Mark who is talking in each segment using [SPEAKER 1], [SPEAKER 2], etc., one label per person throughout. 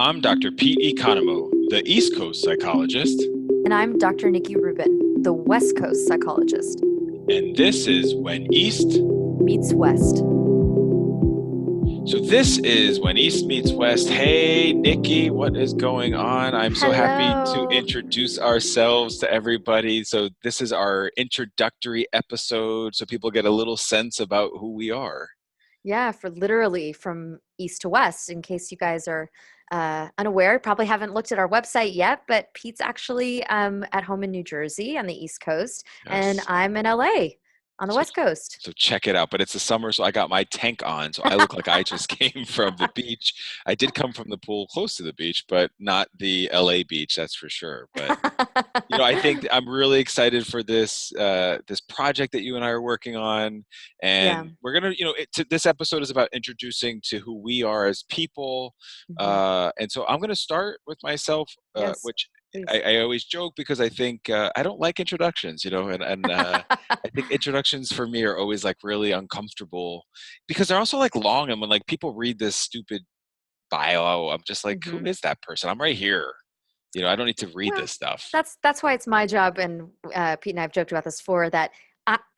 [SPEAKER 1] I'm Dr. Pete Economou, the East Coast psychologist.
[SPEAKER 2] And I'm Dr. Nikki Rubin, the West Coast psychologist.
[SPEAKER 1] And this is When East
[SPEAKER 2] Meets West.
[SPEAKER 1] So this is When East Meets West. Hey, Nikki, what is going on? I'm so happy to
[SPEAKER 2] Hello.
[SPEAKER 1] introduce ourselves to everybody. So this is our introductory episode so people get a little sense about who we are.
[SPEAKER 2] Yeah, for literally from east to west, in case you guys are unaware, probably haven't looked at our website yet, but Pete's actually at home in New Jersey on the East Coast, and
[SPEAKER 1] Yes.
[SPEAKER 2] I'm in LA on the
[SPEAKER 1] So
[SPEAKER 2] West Coast.
[SPEAKER 1] So check it out. But it's the summer, so I got my tank on. So I look like I just came from the beach. I did come from the pool close to the beach, but not the LA beach, that's for sure. But I think I'm really excited for this project that you and I are working on,
[SPEAKER 2] Yeah.
[SPEAKER 1] and we're gonna, this episode is about introducing to who we are as people,
[SPEAKER 2] Mhm.
[SPEAKER 1] and so I'm gonna start with myself,
[SPEAKER 2] Yes,
[SPEAKER 1] which
[SPEAKER 2] please.
[SPEAKER 1] I always joke because I think I don't like introductions, and I think introductions for me are always like really uncomfortable because they're also like long, and when like people read this stupid bio, I'm just like, who
[SPEAKER 2] Mhm.
[SPEAKER 1] is that person? I'm right here. I don't need to read
[SPEAKER 2] Well,
[SPEAKER 1] this stuff.
[SPEAKER 2] that's why it's my job, and Pete and I have joked about this before, that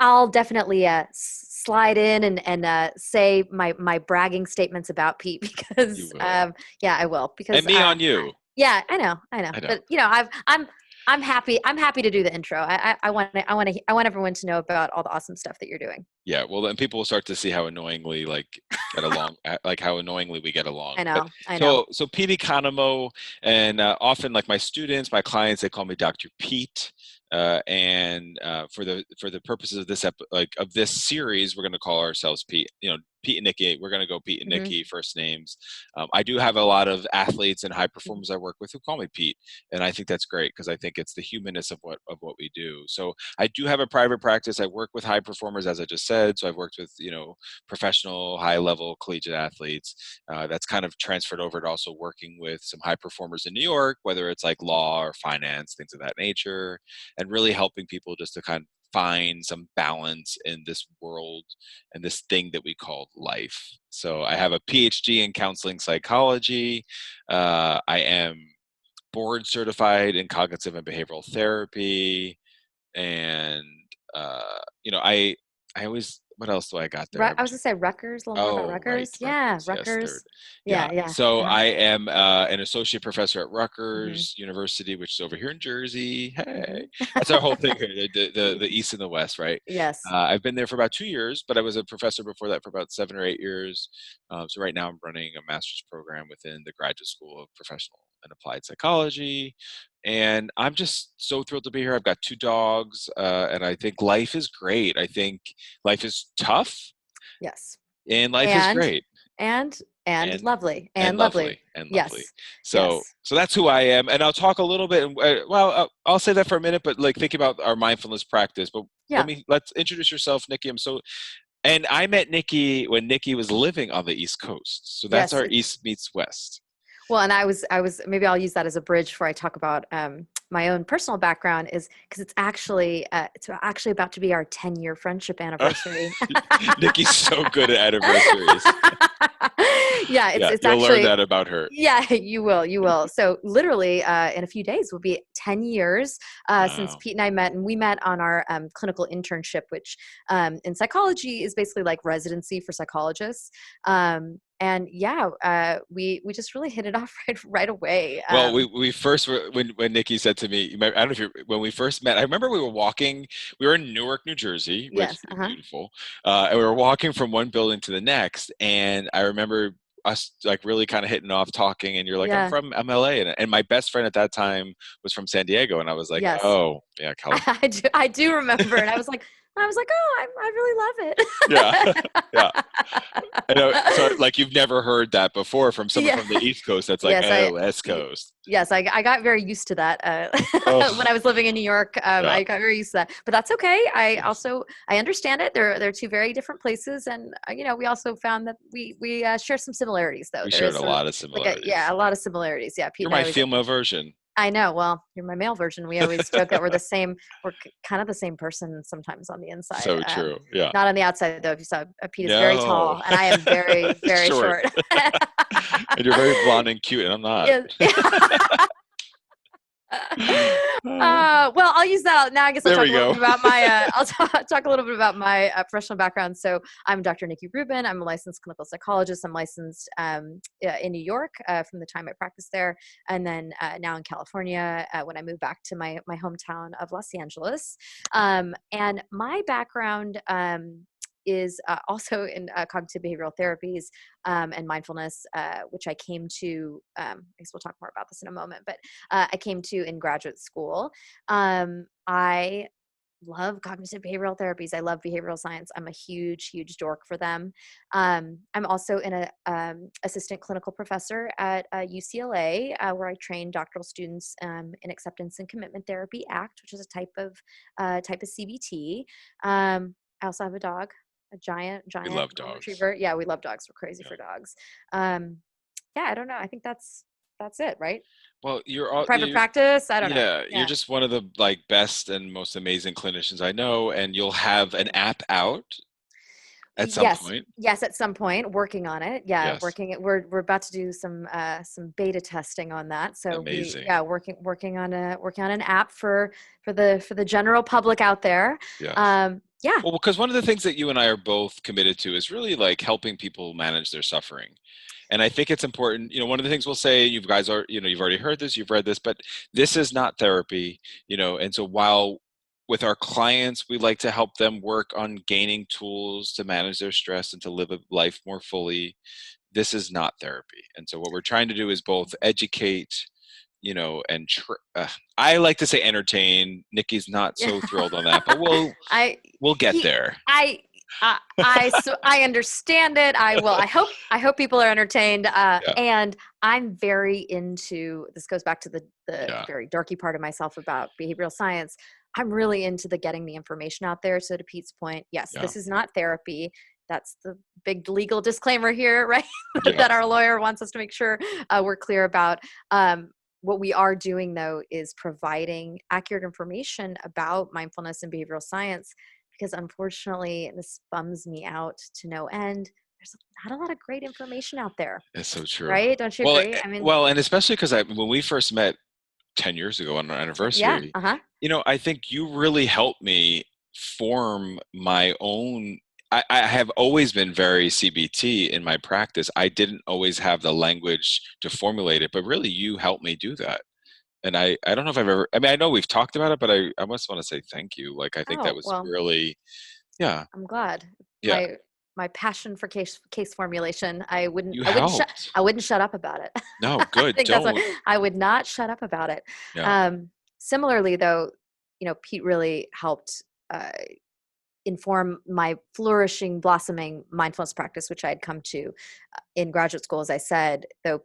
[SPEAKER 2] I'll definitely slide in and say my bragging statements about Pete
[SPEAKER 1] You
[SPEAKER 2] because
[SPEAKER 1] will.
[SPEAKER 2] yeah, I will,
[SPEAKER 1] And
[SPEAKER 2] because
[SPEAKER 1] me on you.
[SPEAKER 2] yeah, I know,
[SPEAKER 1] I know.
[SPEAKER 2] but I'm happy to do the intro. I want everyone to know about all the awesome stuff that you're doing.
[SPEAKER 1] Yeah, well, then people will start to see how annoyingly get along, like how annoyingly we get along. But
[SPEAKER 2] I know.
[SPEAKER 1] so Pete Economo, and often like my students, my clients, they call me Dr. Pete. And for the purposes of of this series, we're going to call ourselves Pete. Pete and Nikki. We're going to go Pete and
[SPEAKER 2] Hmm.
[SPEAKER 1] Nikki first names. I do have a lot of athletes and high performers I work with who call me Pete, and I think that's great because I think it's the humanness of what we do. So I do have a private practice. I work with high performers, as I just said. So I've worked with, professional, high level collegiate athletes. That's kind of transferred over to also working with some high performers in New York, whether it's like law or finance, things of that nature, and really helping people just to kind of find some balance in this world and this thing that we call life. So I have a PhD in counseling psychology. I am board certified in cognitive and behavioral therapy, and I always, what else do I got there?
[SPEAKER 2] I was gonna say Rutgers. A little more about
[SPEAKER 1] Oh, right,
[SPEAKER 2] Rutgers. Yeah,
[SPEAKER 1] Rutgers. Yes, third.
[SPEAKER 2] Rutgers.
[SPEAKER 1] Yeah.
[SPEAKER 2] Yeah, yeah.
[SPEAKER 1] So
[SPEAKER 2] Uh-huh.
[SPEAKER 1] I am an associate professor at
[SPEAKER 2] Hmm.
[SPEAKER 1] Rutgers University, which is over here in Jersey.
[SPEAKER 2] Hmm.
[SPEAKER 1] Hey, that's our whole thing here, the East and the West, right?
[SPEAKER 2] Yes.
[SPEAKER 1] I've been there for about 2 years, but I was a professor before that for about 7 or 8 years. So right now I'm running a master's program within the Graduate School of Professional and Applied Psychology. And I'm just so thrilled to be here. I've got 2 dogs, and I think life is great. I think life is tough,
[SPEAKER 2] Yes.
[SPEAKER 1] and life is
[SPEAKER 2] And
[SPEAKER 1] great,
[SPEAKER 2] and and
[SPEAKER 1] and
[SPEAKER 2] lovely
[SPEAKER 1] and
[SPEAKER 2] and lovely.
[SPEAKER 1] lovely and lovely.
[SPEAKER 2] Yes.
[SPEAKER 1] So
[SPEAKER 2] Yes.
[SPEAKER 1] so that's who I am, and I'll talk a little bit. I'll say that for a minute, but like think about our mindfulness practice. But
[SPEAKER 2] Yeah.
[SPEAKER 1] let's introduce yourself, Nikki. And I met Nikki when Nikki was living on the East Coast. So that's
[SPEAKER 2] Yes.
[SPEAKER 1] our East meets West.
[SPEAKER 2] Well, and I was maybe I'll use that as a bridge before I talk about my own personal background, is because it's actually about to be our 10-year friendship anniversary.
[SPEAKER 1] Nikki's so good at anniversaries.
[SPEAKER 2] Yeah,
[SPEAKER 1] Yeah,
[SPEAKER 2] it's
[SPEAKER 1] you'll learn
[SPEAKER 2] actually,
[SPEAKER 1] that about her.
[SPEAKER 2] yeah, you will. So literally, in a few days will be 10 years since
[SPEAKER 1] Wow.
[SPEAKER 2] Pete and I met, and we met on our clinical internship, which in psychology is basically like residency for psychologists. And yeah, we just really hit it off right away.
[SPEAKER 1] Well, we first were, when Nikki said to me, I don't know if you, when we first met, I remember we were walking, we were in Newark, New Jersey, which
[SPEAKER 2] Yes.
[SPEAKER 1] is
[SPEAKER 2] Uh-huh.
[SPEAKER 1] beautiful, and we were walking from one building to the next, and I remember us like really kind of hitting off talking, and you're like, I'm
[SPEAKER 2] Yeah.
[SPEAKER 1] from MLA, and my best friend at that time was from San Diego, and I was like,
[SPEAKER 2] Yes.
[SPEAKER 1] oh yeah, California.
[SPEAKER 2] I do remember, and I was like, oh, I really
[SPEAKER 1] Yeah,
[SPEAKER 2] love
[SPEAKER 1] yeah.
[SPEAKER 2] it.
[SPEAKER 1] I know. So like you've never heard that before from someone
[SPEAKER 2] Yeah.
[SPEAKER 1] from the East Coast. That's like,
[SPEAKER 2] Yes,
[SPEAKER 1] oh, West
[SPEAKER 2] y-
[SPEAKER 1] Coast.
[SPEAKER 2] yes, I got very used to that when
[SPEAKER 1] Oh,
[SPEAKER 2] I was living in New York.
[SPEAKER 1] yeah.
[SPEAKER 2] I got very used to that, but that's okay. I understand it. They're two very different places, and we also found that we share some similarities, though.
[SPEAKER 1] We
[SPEAKER 2] There
[SPEAKER 1] shared
[SPEAKER 2] is
[SPEAKER 1] a
[SPEAKER 2] sort of
[SPEAKER 1] lot of
[SPEAKER 2] like a
[SPEAKER 1] similarities.
[SPEAKER 2] lot of similarities. Yeah, Pete
[SPEAKER 1] You're
[SPEAKER 2] and I
[SPEAKER 1] my
[SPEAKER 2] always.
[SPEAKER 1] female version.
[SPEAKER 2] I know. Well, you're my male version. We always joke that we're the same. We're kind of the same person sometimes on the inside.
[SPEAKER 1] So true. Yeah.
[SPEAKER 2] Not on the outside, though. If you saw, Pete is very
[SPEAKER 1] No.
[SPEAKER 2] tall, and I am very, very
[SPEAKER 1] Short.
[SPEAKER 2] short.
[SPEAKER 1] And you're very blonde and cute, and I'm not.
[SPEAKER 2] Yeah. Well, I'll use that. Now, I guess I'll
[SPEAKER 1] There
[SPEAKER 2] talk
[SPEAKER 1] we
[SPEAKER 2] a little
[SPEAKER 1] go.
[SPEAKER 2] bit about my. I'll talk a little bit about my professional background. So, I'm Dr. Nikki Rubin. I'm a licensed clinical psychologist. I'm licensed in New York from the time I practiced there, and then now in California when I moved back to my hometown of Los Angeles. And my background is also in cognitive behavioral therapies and mindfulness, which I came to. I guess we'll talk more about this in a moment, but I came to in graduate school. I love cognitive behavioral therapies. I love behavioral science. I'm a huge dork for them. I'm also an assistant clinical professor at UCLA, where I train doctoral students in acceptance and commitment therapy ACT, which is a type of CBT. I also have a dog, a giant
[SPEAKER 1] We
[SPEAKER 2] golden
[SPEAKER 1] love dogs.
[SPEAKER 2] retriever. Yeah, we love dogs. We're crazy
[SPEAKER 1] Yeah.
[SPEAKER 2] for dogs. Um, yeah, I don't know. I think that's it, right?
[SPEAKER 1] Well, you're all
[SPEAKER 2] Private practice. I don't know.
[SPEAKER 1] yeah, you're
[SPEAKER 2] Yeah.
[SPEAKER 1] just one of the like best and most amazing clinicians I know, and you'll have an app out at some
[SPEAKER 2] Yes,
[SPEAKER 1] point.
[SPEAKER 2] yes, at some point, working on it. Yeah,
[SPEAKER 1] Yes.
[SPEAKER 2] working it. We're about to do some beta testing on that. So
[SPEAKER 1] Amazing.
[SPEAKER 2] working on an app for the general public out there.
[SPEAKER 1] Yes.
[SPEAKER 2] Yeah.
[SPEAKER 1] Well, because one of the things that you and I are both committed to is really like helping people manage their suffering. And I think it's important, one of the things we'll say, you guys are, you've already heard this, you've read this, but this is not therapy, and so while with our clients, we like to help them work on gaining tools to manage their stress and to live a life more fully. This is not therapy. And so what we're trying to do is both educate, and I like to say entertain. Nikki's not
[SPEAKER 2] Yeah.
[SPEAKER 1] so thrilled on that, but
[SPEAKER 2] I
[SPEAKER 1] we'll get
[SPEAKER 2] he
[SPEAKER 1] there.
[SPEAKER 2] so I understand it. I hope people are entertained.
[SPEAKER 1] Yeah,
[SPEAKER 2] And I'm very into this. Goes back to the
[SPEAKER 1] yeah,
[SPEAKER 2] very dorky part of myself about behavioral science. I'm really into the getting the information out there. So to Pete's point, yes,
[SPEAKER 1] yeah,
[SPEAKER 2] this is not therapy. That's the big legal disclaimer here, right?
[SPEAKER 1] yeah.
[SPEAKER 2] That our lawyer wants us to make sure we're clear about. What we are doing, though, is providing accurate information about mindfulness and behavioral science, because unfortunately, and this bums me out to no end, there's not a lot of great information out there,
[SPEAKER 1] It's so true.
[SPEAKER 2] right? Don't you
[SPEAKER 1] Well,
[SPEAKER 2] agree? I mean,
[SPEAKER 1] well, and especially because when we first met 10 years ago on our
[SPEAKER 2] yeah,
[SPEAKER 1] anniversary,
[SPEAKER 2] uh-huh.
[SPEAKER 1] I think you really helped me form my own. I have always been very CBT in my practice. I didn't always have the language to formulate it, but really you helped me do that. And I don't know if I've ever, I mean, I know we've talked about it, but I must want to say thank you. Like, I think that
[SPEAKER 2] Oh,
[SPEAKER 1] was
[SPEAKER 2] well,
[SPEAKER 1] really, yeah,
[SPEAKER 2] I'm glad.
[SPEAKER 1] yeah,
[SPEAKER 2] My passion for case formulation, I wouldn't
[SPEAKER 1] you
[SPEAKER 2] I wouldn't shut
[SPEAKER 1] helped.
[SPEAKER 2] I wouldn't shut up about it.
[SPEAKER 1] No,
[SPEAKER 2] I
[SPEAKER 1] good.
[SPEAKER 2] think that's what
[SPEAKER 1] Don't.
[SPEAKER 2] I would not shut up about it.
[SPEAKER 1] Yeah.
[SPEAKER 2] Um, Similarly, though, Pete really helped inform my flourishing, blossoming mindfulness practice, which I had come to in graduate school, as I said, though,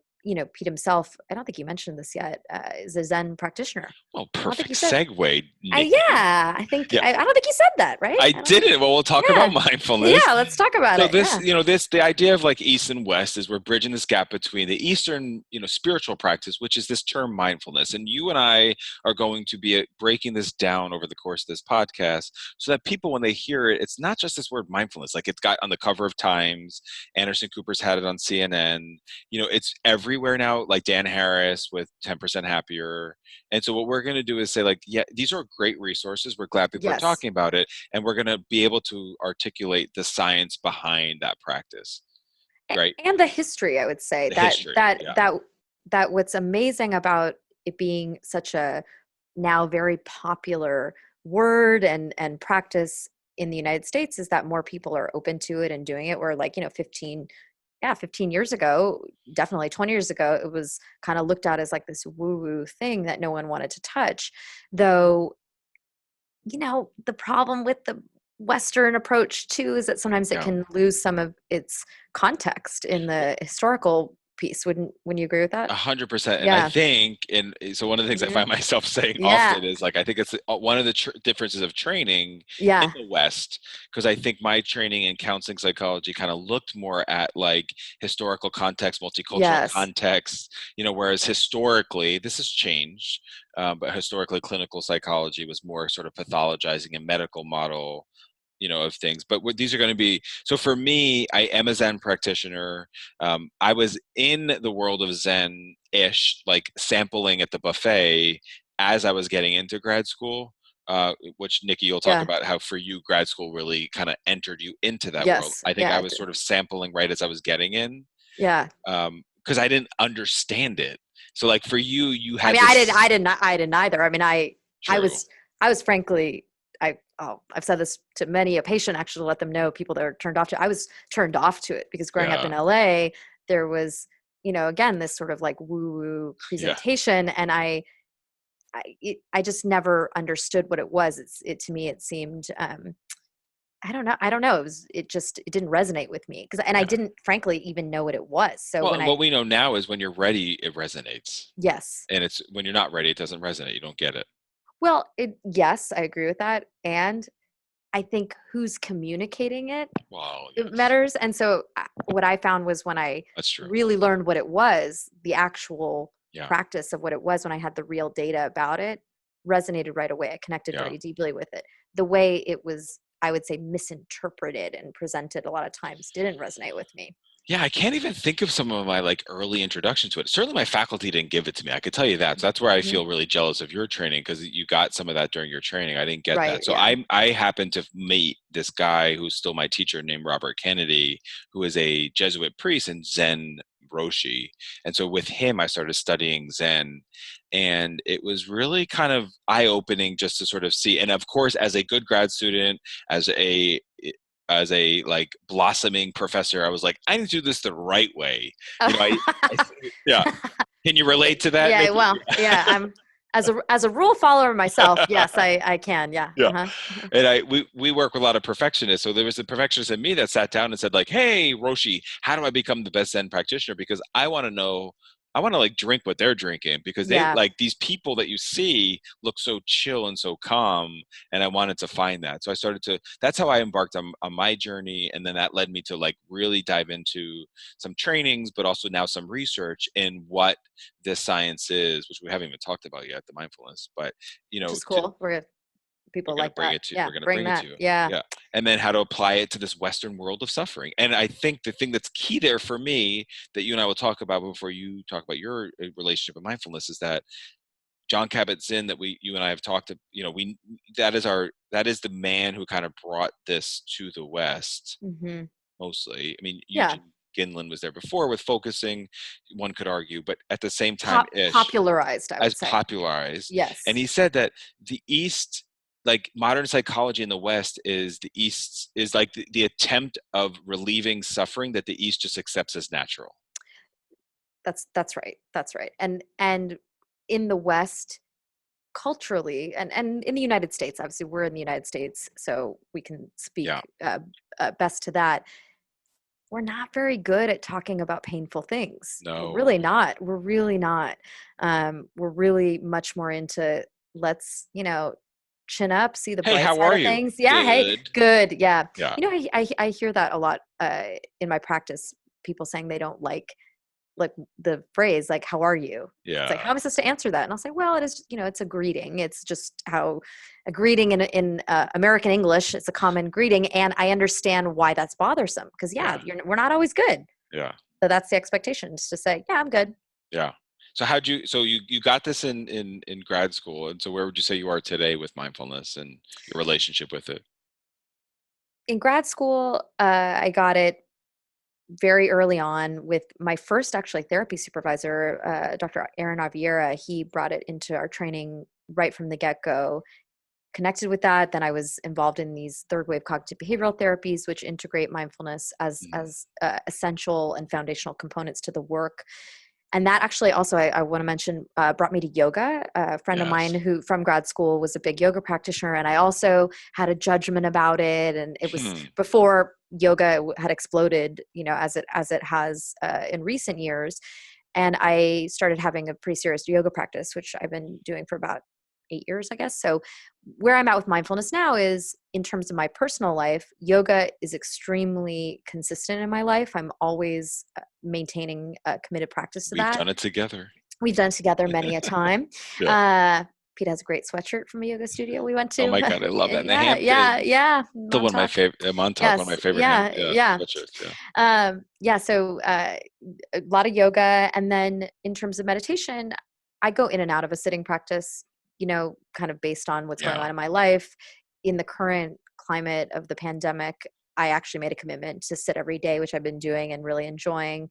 [SPEAKER 2] Pete himself, I don't think you mentioned this yet, is a Zen practitioner.
[SPEAKER 1] Well,
[SPEAKER 2] I don't think
[SPEAKER 1] perfect
[SPEAKER 2] you said,
[SPEAKER 1] segue, Nikki.
[SPEAKER 2] yeah, I think,
[SPEAKER 1] Yeah,
[SPEAKER 2] I don't think you said that, right?
[SPEAKER 1] I
[SPEAKER 2] I don't think,
[SPEAKER 1] didn't. Well, we'll talk about
[SPEAKER 2] yeah.
[SPEAKER 1] mindfulness.
[SPEAKER 2] Yeah, let's talk about
[SPEAKER 1] So
[SPEAKER 2] it.
[SPEAKER 1] this,
[SPEAKER 2] Yeah.
[SPEAKER 1] the idea of like East and West is we're bridging this gap between the Eastern, spiritual practice, which is this term mindfulness. And you and I are going to be breaking this down over the course of this podcast so that people, when they hear it, it's not just this word mindfulness. Like it's got on the cover of Times, Anderson Cooper's had it on CNN, it's everywhere now, like Dan Harris with 10% Happier. And so what we're going to do is say like, yeah, these are great resources. We're glad people are
[SPEAKER 2] Yes.
[SPEAKER 1] talking about it. And we're going to be able to articulate the science behind that practice, right?
[SPEAKER 2] And the history, I would say
[SPEAKER 1] The
[SPEAKER 2] that
[SPEAKER 1] history.
[SPEAKER 2] that
[SPEAKER 1] Yeah.
[SPEAKER 2] that that what's amazing about it being such a now very popular word and practice in the United States is that more people are open to it and doing it. Where, like, 15 years ago, definitely 20 years ago, it was kind of looked at as like this woo woo thing that no one wanted to touch. Though, the problem with the Western approach too is that sometimes it
[SPEAKER 1] Yeah.
[SPEAKER 2] can lose some of its context in the historical piece. Wouldn't you agree with that?
[SPEAKER 1] 100%. And I
[SPEAKER 2] Yeah.
[SPEAKER 1] think, and so one of the things I
[SPEAKER 2] Hmm.
[SPEAKER 1] find myself saying
[SPEAKER 2] Yeah.
[SPEAKER 1] often is like, I think it's one of the differences of training in
[SPEAKER 2] Yeah.
[SPEAKER 1] the West, because I think my training in counseling psychology kind of looked more at like historical context, multicultural
[SPEAKER 2] Yes.
[SPEAKER 1] context, whereas historically, this has changed, but historically, clinical psychology was more sort of pathologizing and medical model of things. But what these are going to be, so for me, I am a Zen practitioner. I was in the world of Zen-ish, like sampling at the buffet as I was getting into grad school, which Nikki, you'll talk
[SPEAKER 2] Yeah.
[SPEAKER 1] about how for you, grad school really kind of entered you into that world.
[SPEAKER 2] Yes.
[SPEAKER 1] I think
[SPEAKER 2] Yeah.
[SPEAKER 1] I was sort of sampling right as I was getting in,
[SPEAKER 2] Yeah.
[SPEAKER 1] because I didn't understand it. So like for you, you
[SPEAKER 2] I
[SPEAKER 1] had
[SPEAKER 2] mean,
[SPEAKER 1] this.
[SPEAKER 2] I didn't either. I mean, I
[SPEAKER 1] True.
[SPEAKER 2] was, I was frankly, I've said this to many a patient actually to let them know, people that are turned off to, I was turned off to it because growing up in
[SPEAKER 1] Yeah.
[SPEAKER 2] LA, there was, again, this sort of like woo woo
[SPEAKER 1] Yeah.
[SPEAKER 2] presentation. And I just never understood what it was. To me, it seemed, I don't know. I don't know. It didn't resonate with me and I
[SPEAKER 1] Yeah.
[SPEAKER 2] didn't frankly even know what it was. So
[SPEAKER 1] Well,
[SPEAKER 2] when
[SPEAKER 1] and what we know now is when you're ready, it resonates.
[SPEAKER 2] yes.
[SPEAKER 1] And it's when you're not ready, it doesn't resonate. You don't get it.
[SPEAKER 2] Well, yes, I agree with that. And I think who's communicating
[SPEAKER 1] Wow,
[SPEAKER 2] it
[SPEAKER 1] yes.
[SPEAKER 2] matters. And so what I found was when I
[SPEAKER 1] That's true.
[SPEAKER 2] really learned what it was, the actual
[SPEAKER 1] Yeah.
[SPEAKER 2] practice of what it was, when I had the real data about it, resonated right away. I connected
[SPEAKER 1] Yeah.
[SPEAKER 2] very deeply with it. The way it was, I would say, misinterpreted and presented a lot of times didn't resonate with me.
[SPEAKER 1] Yeah, I can't even think of some of my like early introduction to it. Certainly my faculty didn't give it to me. I could tell you that. So that's where I
[SPEAKER 2] Mhm.
[SPEAKER 1] feel really jealous of your training because you got some of that during your training. I didn't get
[SPEAKER 2] Right.
[SPEAKER 1] that. So
[SPEAKER 2] Yeah.
[SPEAKER 1] I happened to meet this guy who's still my teacher named Robert Kennedy, who is a Jesuit priest in Zen Roshi. And so with him I started studying Zen, and it was really kind of eye-opening just to sort of see. And of course, as a good grad student, as a like blossoming professor, I was like, I need to do this the right way. I yeah. Can you relate to that,
[SPEAKER 2] Yeah.
[SPEAKER 1] Nikki?
[SPEAKER 2] Well, yeah. I'm as a rule follower myself. Yes, I can. Yeah.
[SPEAKER 1] Yeah.
[SPEAKER 2] Uh-huh.
[SPEAKER 1] And we work with a lot of perfectionists. So there was a perfectionist in me that sat down and said, like, hey, Roshi, how do I become the best Zen practitioner? Because I want to know, I want to like drink what they're drinking, because they
[SPEAKER 2] Yeah.
[SPEAKER 1] like these people that you see look so chill and so calm. And I wanted to find that. So I started to, that's how I embarked on my journey. And then that led me to like really dive into some trainings, but also now some research in what this science is, which we haven't even talked about yet, the mindfulness, but
[SPEAKER 2] Which is
[SPEAKER 1] to,
[SPEAKER 2] cool. People like that. Yeah.
[SPEAKER 1] we're going to
[SPEAKER 2] Bring
[SPEAKER 1] bring it to
[SPEAKER 2] that.
[SPEAKER 1] you.
[SPEAKER 2] Yeah.
[SPEAKER 1] Yeah. And then how to apply it to this Western world of suffering. And I think the thing that's key there for me that you and I will talk about before you talk about your relationship with mindfulness is that John Kabat-Zinn that you and I have talked to, that is the man who kind of brought this to the West
[SPEAKER 2] Hmm.
[SPEAKER 1] mostly. I mean,
[SPEAKER 2] Yeah.
[SPEAKER 1] Eugene Ginlin was there before with focusing, one could argue, but at the same time ish,
[SPEAKER 2] Popularized, I
[SPEAKER 1] as
[SPEAKER 2] would say.
[SPEAKER 1] popularized. And
[SPEAKER 2] Yes.
[SPEAKER 1] he said that the East, like modern psychology in the West, is the East is like the attempt of relieving suffering that the East just accepts as natural.
[SPEAKER 2] That's right. That's right. And in the West, culturally, and in the United States, obviously we're in the United States, so we can
[SPEAKER 1] Yeah.
[SPEAKER 2] speak best to that. We're not very good at talking about painful things. We're
[SPEAKER 1] No.
[SPEAKER 2] really not. We're really not. We're really much more into, let's, chin up, see the
[SPEAKER 1] Hey,
[SPEAKER 2] bright
[SPEAKER 1] how
[SPEAKER 2] side
[SPEAKER 1] are
[SPEAKER 2] of
[SPEAKER 1] you?
[SPEAKER 2] things. Yeah. Hey,
[SPEAKER 1] Good.
[SPEAKER 2] good. Yeah.
[SPEAKER 1] Yeah.
[SPEAKER 2] I hear that a lot in my practice. People saying they don't like the phrase, like, how are you? It's like, how
[SPEAKER 1] Yeah.
[SPEAKER 2] am I supposed to answer that? And I'll say, well, it is, it's a greeting. It's just how a greeting in American English, it's a common greeting. And I understand why that's bothersome because yeah,
[SPEAKER 1] Yeah.
[SPEAKER 2] we're not always good.
[SPEAKER 1] Yeah.
[SPEAKER 2] So that's the expectation, is to say, yeah, I'm good.
[SPEAKER 1] Yeah. So you got this in grad school, and so where would you say you are today with mindfulness and your relationship with it?
[SPEAKER 2] In grad school, I got it very early on with my first actually therapy supervisor, Dr. Aaron Aviera. He brought it into our training right from the get-go, connected with that. Then I was involved in these third wave cognitive behavioral therapies, which integrate mindfulness
[SPEAKER 1] Mhm.
[SPEAKER 2] as essential and foundational components to the work. And that actually also, I want to mention, brought me to yoga. A friend of mine
[SPEAKER 1] Yes.
[SPEAKER 2] who from grad school was a big yoga practitioner, and I also had a judgment about it. And it was
[SPEAKER 1] Hmm.
[SPEAKER 2] before yoga had exploded, as it has in recent years. And I started having a pretty serious yoga practice, which I've been doing for about 8 years, I guess. So where I'm at with mindfulness now is, in terms of my personal life, yoga is extremely consistent in my life. I'm always maintaining a committed practice to
[SPEAKER 1] We've
[SPEAKER 2] that.
[SPEAKER 1] done it together.
[SPEAKER 2] We've done it together many a time.
[SPEAKER 1] Yeah.
[SPEAKER 2] Uh, Pete has a great sweatshirt from a yoga studio we went
[SPEAKER 1] Oh
[SPEAKER 2] to.
[SPEAKER 1] my God, I love that. In the
[SPEAKER 2] Yeah, yeah,
[SPEAKER 1] Hamptons.
[SPEAKER 2] yeah.
[SPEAKER 1] Still one of my
[SPEAKER 2] Montauk.
[SPEAKER 1] favorite, Montauk, one of my
[SPEAKER 2] Yes,
[SPEAKER 1] favorite
[SPEAKER 2] yeah,
[SPEAKER 1] yeah,
[SPEAKER 2] yeah.
[SPEAKER 1] sweatshirts. Yeah.
[SPEAKER 2] Yeah, so a lot of yoga. And then in terms of meditation, I go in and out of a sitting practice, kind of based on what's going
[SPEAKER 1] Yeah.
[SPEAKER 2] on in my life. In the current climate of the pandemic, I actually made a commitment to sit every day, which I've been doing and really enjoying.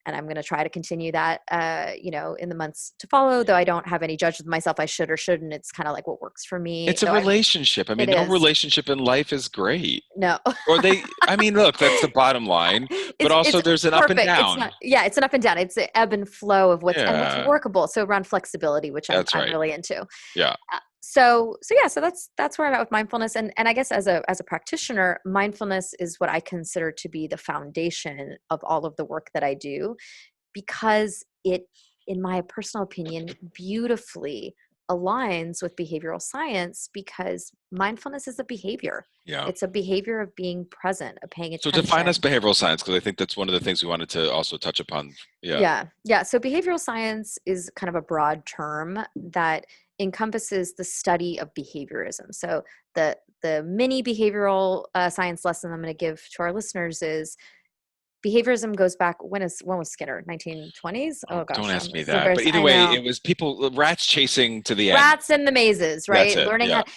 [SPEAKER 2] And I'm going to try to continue that, in the months to follow, though I don't have any judgment of myself. I should or shouldn't. It's kind of like what works for me,
[SPEAKER 1] It's a
[SPEAKER 2] though
[SPEAKER 1] relationship. I
[SPEAKER 2] it
[SPEAKER 1] mean, no
[SPEAKER 2] is.
[SPEAKER 1] relationship in life is great.
[SPEAKER 2] No.
[SPEAKER 1] Or I mean, look, that's the bottom line, but
[SPEAKER 2] It's
[SPEAKER 1] also there's an up and
[SPEAKER 2] perfect. It's
[SPEAKER 1] down.
[SPEAKER 2] not, yeah, it's an up and down. It's an ebb and flow of what's
[SPEAKER 1] Yeah,
[SPEAKER 2] workable. So around flexibility, which I'm
[SPEAKER 1] that's
[SPEAKER 2] I'm
[SPEAKER 1] right.
[SPEAKER 2] really into.
[SPEAKER 1] Yeah.
[SPEAKER 2] So yeah, so that's where I'm at with mindfulness. And I guess as a practitioner, mindfulness is what I consider to be the foundation of all of the work that I do, because it, in my personal opinion, beautifully aligns with behavioral science, because mindfulness is a behavior.
[SPEAKER 1] Yeah.
[SPEAKER 2] It's a behavior of being present, of paying
[SPEAKER 1] So define us
[SPEAKER 2] attention.
[SPEAKER 1] behavioral science, because I think that's one of the things we wanted to also touch upon. Yeah.
[SPEAKER 2] Yeah. Yeah. So behavioral science is kind of a broad term that encompasses the study of behaviorism. So the mini behavioral science lesson I'm going to give to our listeners is behaviorism goes back. When was Skinner? 1920s?
[SPEAKER 1] Oh,
[SPEAKER 2] Oh
[SPEAKER 1] don't
[SPEAKER 2] gosh,
[SPEAKER 1] ask me
[SPEAKER 2] it's
[SPEAKER 1] that. But
[SPEAKER 2] embarrassing.
[SPEAKER 1] either
[SPEAKER 2] I
[SPEAKER 1] way,
[SPEAKER 2] know.
[SPEAKER 1] it was people, rats chasing to the end.
[SPEAKER 2] Rats in the mazes,
[SPEAKER 1] That's
[SPEAKER 2] right?
[SPEAKER 1] it.
[SPEAKER 2] Learning
[SPEAKER 1] Yeah.
[SPEAKER 2] how.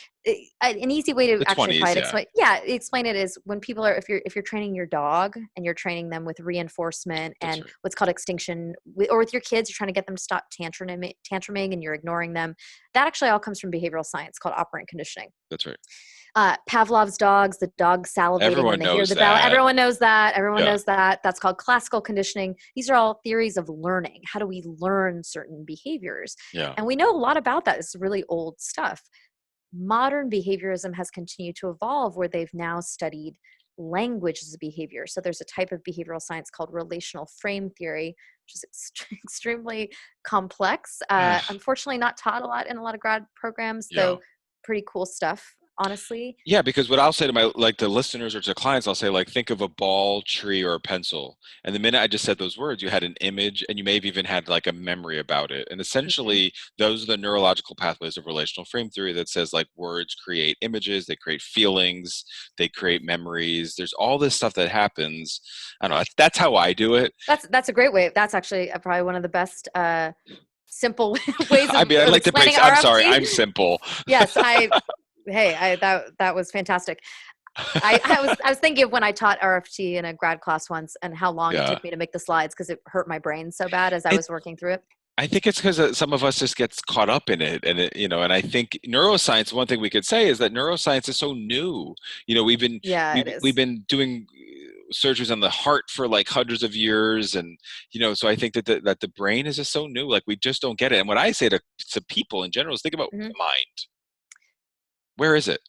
[SPEAKER 2] An easy way to
[SPEAKER 1] The
[SPEAKER 2] actually try
[SPEAKER 1] 20s.
[SPEAKER 2] to
[SPEAKER 1] Yeah.
[SPEAKER 2] explain it is when people are, if you're training your dog and you're training them with reinforcement
[SPEAKER 1] That's
[SPEAKER 2] and
[SPEAKER 1] right.
[SPEAKER 2] what's called extinction, or with your kids, you're trying to get them to stop tantruming and you're ignoring them. That actually all comes from behavioral science called operant conditioning.
[SPEAKER 1] That's right.
[SPEAKER 2] Pavlov's dogs, the dog salivating when
[SPEAKER 1] Everyone
[SPEAKER 2] they hear
[SPEAKER 1] knows
[SPEAKER 2] the bell.
[SPEAKER 1] that.
[SPEAKER 2] Everyone knows that. Everyone
[SPEAKER 1] Yeah.
[SPEAKER 2] knows that. That's called classical conditioning. These are all theories of learning. How do we learn certain behaviors?
[SPEAKER 1] Yeah.
[SPEAKER 2] And we know a lot about that. It's really old stuff. Modern behaviorism has continued to evolve, where they've now studied language as a behavior. So there's a type of behavioral science called relational frame theory, which is extremely complex. Unfortunately, not taught a lot in a lot of grad programs,
[SPEAKER 1] Yeah.
[SPEAKER 2] though pretty cool stuff, honestly.
[SPEAKER 1] Yeah, because what I'll say to my like the listeners or to clients, I'll say like think of a ball, tree, or a pencil. And the minute I just said those words, you had an image and you may have even had like a memory about it. And
[SPEAKER 2] Mhm.
[SPEAKER 1] essentially those are the neurological pathways of relational frame theory that says like words create images, they create feelings, they create memories. There's all this stuff that happens. I don't know, that's how I do it.
[SPEAKER 2] That's a great way. That's actually probably one of the best simple ways
[SPEAKER 1] I mean, I'd
[SPEAKER 2] of
[SPEAKER 1] like to break,
[SPEAKER 2] explaining
[SPEAKER 1] I'm sorry,
[SPEAKER 2] RFT.
[SPEAKER 1] I'm simple.
[SPEAKER 2] Yes, that was fantastic. I was thinking of when I taught RFT in a grad class once and how long it
[SPEAKER 1] Yeah.
[SPEAKER 2] took me to make the slides because it hurt my brain so bad as I
[SPEAKER 1] It
[SPEAKER 2] was working through it.
[SPEAKER 1] I think it's because some of us just gets caught up in it, and and I think neuroscience. One thing we could say is that neuroscience is so new. We've been
[SPEAKER 2] Yeah,
[SPEAKER 1] we've
[SPEAKER 2] it
[SPEAKER 1] we've
[SPEAKER 2] is.
[SPEAKER 1] been doing surgeries on the heart for like hundreds of years, and so I think that the brain is just so new. Like we just don't get it. And what I say to people in general is think about
[SPEAKER 2] Mhm.
[SPEAKER 1] the mind. Where is it?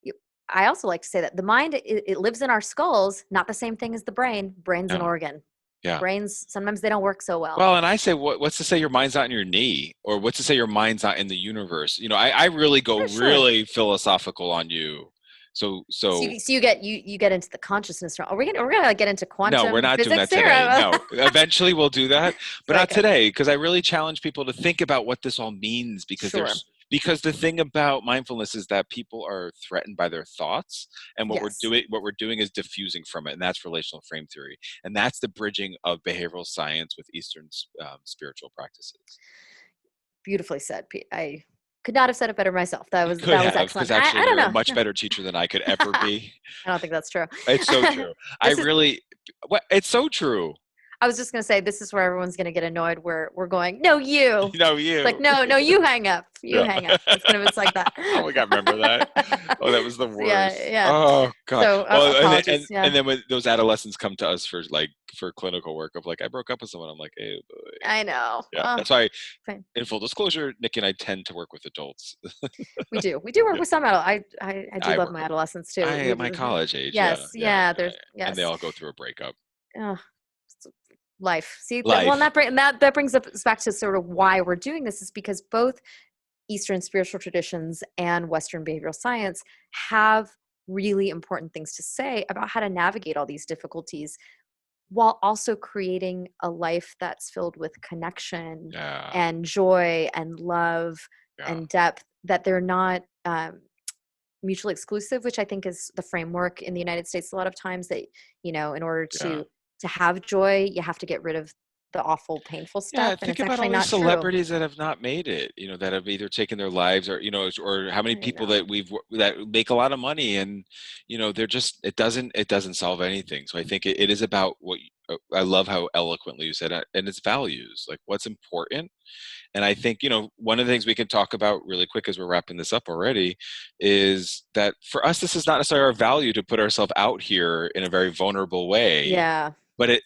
[SPEAKER 2] You- I also like to say that the mind, it lives in our skulls, not the same thing as the brain. Brain's an
[SPEAKER 1] No.
[SPEAKER 2] organ.
[SPEAKER 1] Yeah.
[SPEAKER 2] Brains, sometimes they don't work so well.
[SPEAKER 1] Well, and I say, what's to say your mind's not in your knee, or what's to say your mind's not in the universe? I really go
[SPEAKER 2] For sure.
[SPEAKER 1] really philosophical on you.
[SPEAKER 2] So
[SPEAKER 1] So
[SPEAKER 2] you get into the consciousness realm. We're gonna like, get into
[SPEAKER 1] no, we're
[SPEAKER 2] quantum
[SPEAKER 1] not doing
[SPEAKER 2] physics
[SPEAKER 1] that
[SPEAKER 2] here?
[SPEAKER 1] today. No, eventually we'll do that, but not
[SPEAKER 2] Okay.
[SPEAKER 1] today, because I really challenge people to think about what this all means,
[SPEAKER 2] Sure.
[SPEAKER 1] because the thing about mindfulness is that people are threatened by their thoughts, and
[SPEAKER 2] Yes.
[SPEAKER 1] what we're doing is diffusing from it, and that's relational frame theory, and that's the bridging of behavioral science with Eastern spiritual practices.
[SPEAKER 2] Beautifully said, Pete. I could not have said it better myself. That
[SPEAKER 1] You
[SPEAKER 2] was
[SPEAKER 1] could
[SPEAKER 2] that was
[SPEAKER 1] have, because
[SPEAKER 2] excellent. I
[SPEAKER 1] actually
[SPEAKER 2] I don't
[SPEAKER 1] you're a
[SPEAKER 2] know.
[SPEAKER 1] much
[SPEAKER 2] No.
[SPEAKER 1] better teacher than I could ever be.
[SPEAKER 2] I don't think that's true.
[SPEAKER 1] It's so true. I
[SPEAKER 2] This is
[SPEAKER 1] really, it's so true.
[SPEAKER 2] I was just gonna say this is where everyone's gonna get annoyed where we're going, no, you.
[SPEAKER 1] You know,
[SPEAKER 2] It's like,
[SPEAKER 1] you.
[SPEAKER 2] no, no, you hang up. You
[SPEAKER 1] Yeah.
[SPEAKER 2] hang up. It's like that.
[SPEAKER 1] Oh my God, remember that? Oh, that was the
[SPEAKER 2] So, yeah,
[SPEAKER 1] worst.
[SPEAKER 2] yeah.
[SPEAKER 1] Oh God.
[SPEAKER 2] So
[SPEAKER 1] Well, and then,
[SPEAKER 2] apologies. Yeah.
[SPEAKER 1] and then when those adolescents come to us for clinical work of like, I broke up with someone, I'm like, hey, boy.
[SPEAKER 2] I know.
[SPEAKER 1] Yeah.
[SPEAKER 2] Oh,
[SPEAKER 1] That's why,
[SPEAKER 2] fine.
[SPEAKER 1] in full disclosure, Nikki and I tend to work with adults.
[SPEAKER 2] We do. We do work
[SPEAKER 1] Yeah.
[SPEAKER 2] with some I do
[SPEAKER 1] I
[SPEAKER 2] love
[SPEAKER 1] work
[SPEAKER 2] my
[SPEAKER 1] with,
[SPEAKER 2] adolescents too.
[SPEAKER 1] I
[SPEAKER 2] We
[SPEAKER 1] at my
[SPEAKER 2] do.
[SPEAKER 1] college age. Yeah.
[SPEAKER 2] Yes.
[SPEAKER 1] Yeah.
[SPEAKER 2] Yeah.
[SPEAKER 1] Yeah.
[SPEAKER 2] There's
[SPEAKER 1] And they
[SPEAKER 2] yes.
[SPEAKER 1] all go through a breakup.
[SPEAKER 2] Oh, life. See that one
[SPEAKER 1] Life.
[SPEAKER 2] that brings us back to sort of why we're doing this is because both Eastern spiritual traditions and Western behavioral science have really important things to say about how to navigate all these difficulties while also creating a life that's filled with connection
[SPEAKER 1] Yeah.
[SPEAKER 2] and joy and love
[SPEAKER 1] Yeah.
[SPEAKER 2] and depth that they're not mutually exclusive, which I think is the framework in the United States a lot of times, that, in order
[SPEAKER 1] Yeah.
[SPEAKER 2] to have joy, you have to get rid of the awful, painful
[SPEAKER 1] Yeah,
[SPEAKER 2] stuff. And
[SPEAKER 1] think
[SPEAKER 2] it's
[SPEAKER 1] about
[SPEAKER 2] actually
[SPEAKER 1] all these
[SPEAKER 2] not true.
[SPEAKER 1] celebrities that have not made it, that have either taken their lives or, or how many
[SPEAKER 2] I
[SPEAKER 1] people
[SPEAKER 2] know.
[SPEAKER 1] that that make a lot of money and, they're just, it doesn't solve anything. So I think it is about I love how eloquently you said it, and it's values, like what's important. And I think, one of the things we can talk about really quick as we're wrapping this up already is that for us, this is not necessarily our value to put ourselves out here in a very vulnerable way.
[SPEAKER 2] Yeah.
[SPEAKER 1] But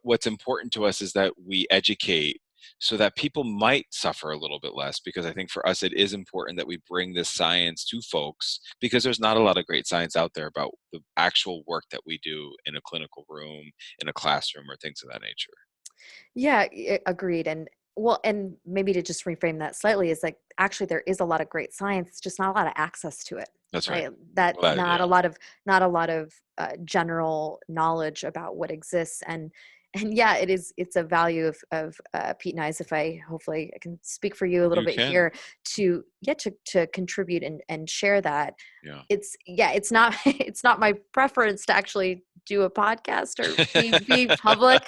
[SPEAKER 1] what's important to us is that we educate so that people might suffer a little bit less, because I think for us it is important that we bring this science to folks, because there's not a lot of great science out there about the actual work that we do in a clinical room, in a classroom, or things of that nature.
[SPEAKER 2] Yeah, agreed. And well, and maybe to just reframe that slightly is like, actually there is a lot of great science, just not a lot of access to it,
[SPEAKER 1] That's right.
[SPEAKER 2] right? That
[SPEAKER 1] Well,
[SPEAKER 2] not a
[SPEAKER 1] yeah.
[SPEAKER 2] lot of general knowledge about what exists. And yeah, it's a value of Pete and I's, if I, hopefully I can speak for you a little
[SPEAKER 1] You
[SPEAKER 2] bit
[SPEAKER 1] can.
[SPEAKER 2] here, to contribute and share that.
[SPEAKER 1] Yeah.
[SPEAKER 2] It's not it's not my preference to actually do a podcast or be public.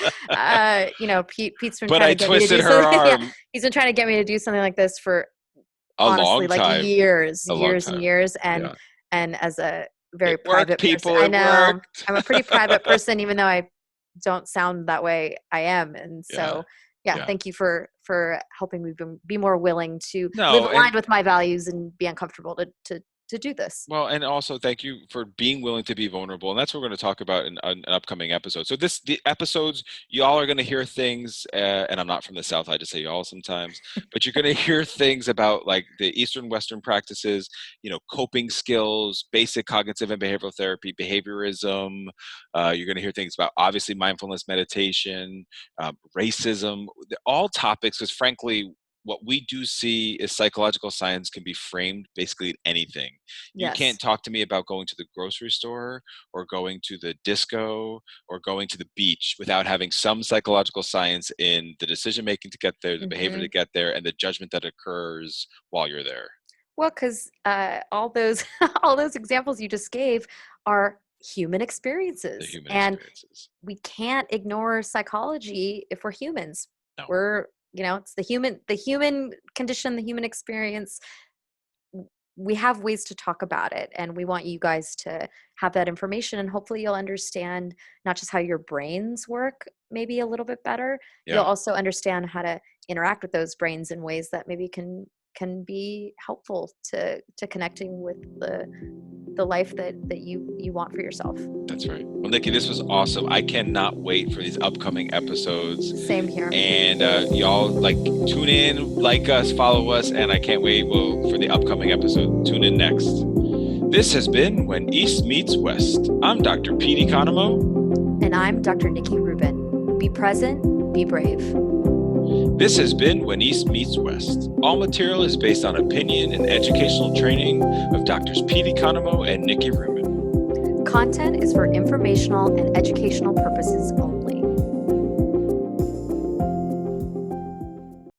[SPEAKER 2] Pete's been
[SPEAKER 1] But
[SPEAKER 2] trying
[SPEAKER 1] I
[SPEAKER 2] to get me to
[SPEAKER 1] twisted
[SPEAKER 2] do
[SPEAKER 1] her
[SPEAKER 2] something. Yeah,
[SPEAKER 1] arm
[SPEAKER 2] he's been trying to get me to do something like this for,
[SPEAKER 1] a
[SPEAKER 2] honestly,
[SPEAKER 1] long
[SPEAKER 2] like
[SPEAKER 1] time. A long
[SPEAKER 2] years and
[SPEAKER 1] time.
[SPEAKER 2] years.
[SPEAKER 1] Yeah.
[SPEAKER 2] And as a
[SPEAKER 1] It
[SPEAKER 2] very
[SPEAKER 1] worked,
[SPEAKER 2] private person,
[SPEAKER 1] people.
[SPEAKER 2] I
[SPEAKER 1] It
[SPEAKER 2] know
[SPEAKER 1] worked.
[SPEAKER 2] I'm a pretty private person, even though I don't sound that way, I am. And
[SPEAKER 1] Yeah.
[SPEAKER 2] so, yeah,
[SPEAKER 1] Yeah.
[SPEAKER 2] thank you for helping me be more willing to live
[SPEAKER 1] No, and
[SPEAKER 2] aligned with my values and be uncomfortable to do this.
[SPEAKER 1] well, and also thank you for being willing to be vulnerable, and that's what we're going to talk about in an upcoming episode. So the episodes, y'all are going to hear things, and I'm not from the South, I just say y'all sometimes, but you're going to hear things about like the Eastern Western practices, coping skills, basic cognitive and behavioral therapy, behaviorism. You're going to hear things about obviously mindfulness meditation, racism, all topics, because frankly, what we do see is psychological science can be framed basically in anything. You
[SPEAKER 2] Yes.
[SPEAKER 1] can't talk to me about going to the grocery store or going to the disco or going to the beach without having some psychological science in the decision making to get there, the behavior to
[SPEAKER 2] Hmm.
[SPEAKER 1] get there, and the judgment that occurs while you're there.
[SPEAKER 2] Well, because all those all those examples you just gave are human
[SPEAKER 1] The
[SPEAKER 2] experiences,
[SPEAKER 1] human
[SPEAKER 2] and
[SPEAKER 1] experiences.
[SPEAKER 2] we can't ignore psychology if we're humans.
[SPEAKER 1] No.
[SPEAKER 2] We're, it's the human condition, the human experience. We have ways to talk about it, and we want you guys to have that information, and hopefully you'll understand not just how your brains work maybe a little bit better. You'll
[SPEAKER 1] Yeah.
[SPEAKER 2] also understand how to interact with those brains in ways that maybe can be helpful to connecting with the life that you want for yourself.
[SPEAKER 1] That's right. Well, Nikki, this was awesome. I cannot wait for these upcoming episodes.
[SPEAKER 2] Same here.
[SPEAKER 1] And y'all, like, tune in, like us, follow us, and I can't wait for the upcoming episode. Tune in next. This has been When East Meets West. I'm Dr. Pete Economou.
[SPEAKER 2] And I'm Dr. Nikki Rubin. Be present, be brave.
[SPEAKER 1] This has been When East Meets West. All material is based on opinion and educational training of Drs. Pete Economou and Nikki Rubin.
[SPEAKER 2] Content is for informational and educational purposes only.